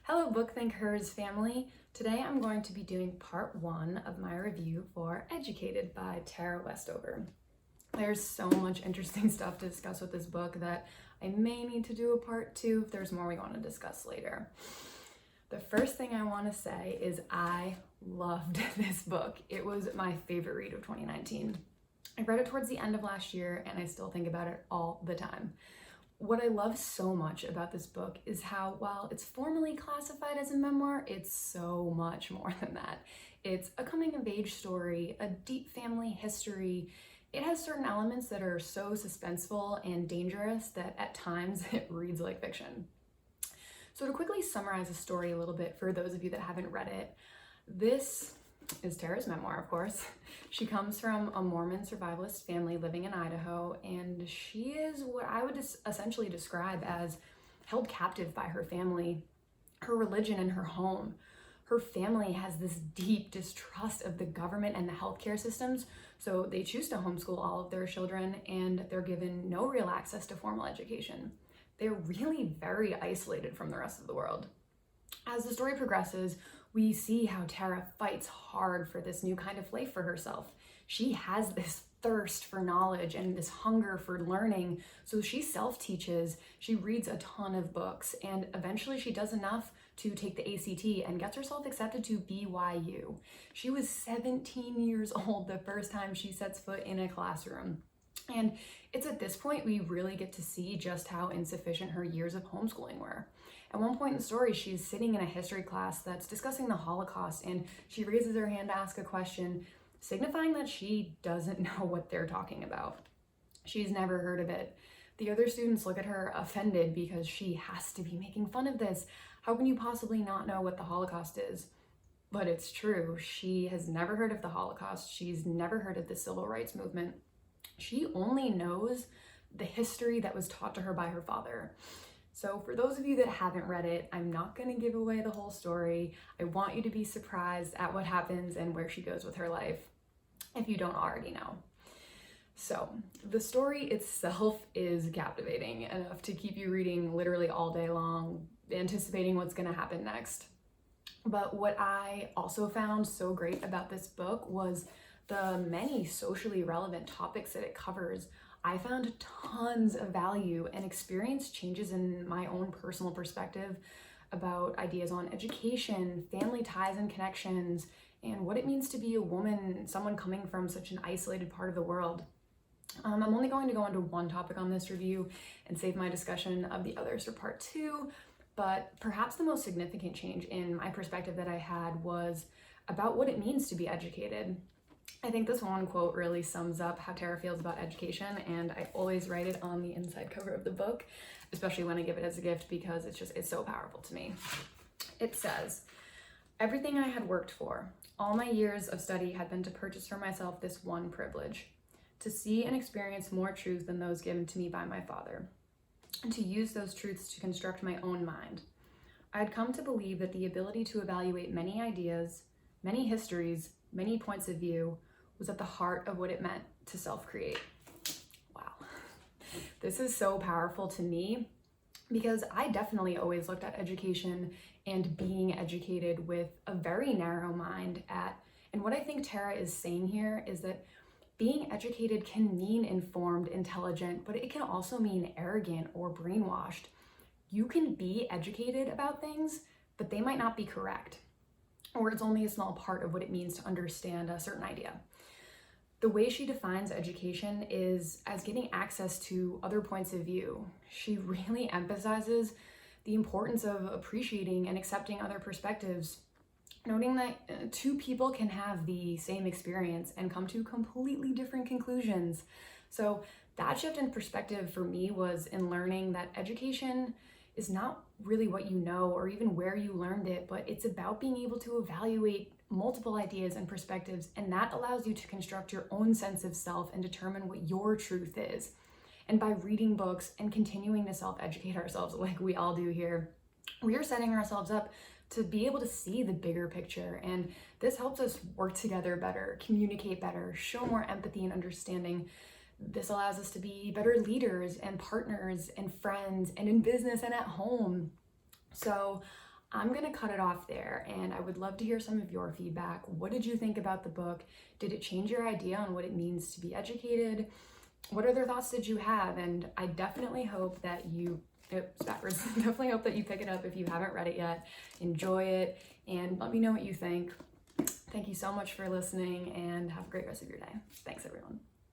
Hello BookThinkHers family. Today I'm going to be doing part 1 of my review for Educated by Tara Westover. There's so much interesting stuff to discuss with this book that I may need to do a part 2 if there's more we want to discuss later. The first thing I want to say is I loved this book. It was my favorite read of 2019. I read it towards the end of last year and I still think about it all the time. What I love so much about this book is how, while it's formally classified as a memoir, it's so much more than that. It's a coming-of-age story, a deep family history. It has certain elements that are so suspenseful and dangerous that at times it reads like fiction. So to quickly summarize the story a little bit for those of you that haven't read it, this is Tara's memoir, of course. She comes from a Mormon survivalist family living in Idaho, and she is what I would essentially describe as held captive by her family, her religion, and her home. Her family has this deep distrust of the government and the healthcare systems, so they choose to homeschool all of their children, and they're given no real access to formal education. They're really very isolated from the rest of the world. As the story progresses, we see how Tara fights hard for this new kind of life for herself. She has this thirst for knowledge and this hunger for learning, so she self-teaches, she reads a ton of books, and eventually she does enough to take the ACT and gets herself accepted to BYU. She was 17 years old the first time she sets foot in a classroom. And it's at this point we really get to see just how insufficient her years of homeschooling were. At one point in the story, she's sitting in a history class that's discussing the Holocaust, and she raises her hand to ask a question, signifying that she doesn't know what they're talking about. She's never heard of it. The other students look at her offended because she has to be making fun of this. How can you possibly not know what the Holocaust is? But it's true. She has never heard of the Holocaust. She's never heard of the Civil Rights Movement. She only knows the history that was taught to her by her father. So for those of you that haven't read it, I'm not going to give away the whole story. I want you to be surprised at what happens and where she goes with her life, if you don't already know. So the story itself is captivating enough to keep you reading literally all day long, anticipating what's going to happen next. But what I also found so great about this book was the many socially relevant topics that it covers. I found tons of value and experienced changes in my own personal perspective about ideas on education, family ties and connections, and what it means to be a woman, someone coming from such an isolated part of the world. I'm only going to go into one topic on this review and save my discussion of the others for part 2, but perhaps the most significant change in my perspective that I had was about what it means to be educated. I think this one quote really sums up how Tara feels about education, and I always write it on the inside cover of the book, especially when I give it as a gift because it's so powerful to me. It says, "Everything I had worked for, all my years of study had been to purchase for myself this one privilege, to see and experience more truth than those given to me by my father, and to use those truths to construct my own mind. I had come to believe that the ability to evaluate many ideas, many histories, many points of view was at the heart of what it meant to self-create." Wow. This is so powerful to me because I definitely always looked at education and being educated with a very narrow mind and what I think Tara is saying here is that being educated can mean informed, intelligent, but it can also mean arrogant or brainwashed. You can be educated about things, but they might not be correct, or it's only a small part of what it means to understand a certain idea. The way she defines education is as getting access to other points of view. She really emphasizes the importance of appreciating and accepting other perspectives, noting that two people can have the same experience and come to completely different conclusions. So that shift in perspective for me was in learning that education is not really what you know or even where you learned it, but it's about being able to evaluate multiple ideas and perspectives, and that allows you to construct your own sense of self and determine what your truth is. And by reading books and continuing to self-educate ourselves like we all do here, we are setting ourselves up to be able to see the bigger picture, and this helps us work together better, communicate better, show more empathy and understanding. This allows us to be better leaders and partners and friends and in business and at home. So I'm gonna cut it off there, and I would love to hear some of your feedback. What did you think about the book? Did it change your idea on what it means to be educated? What other thoughts did you have? And I definitely hope that you, definitely hope that you pick it up if you haven't read it yet. Enjoy it, and let me know what you think. Thank you so much for listening, and have a great rest of your day. Thanks, everyone.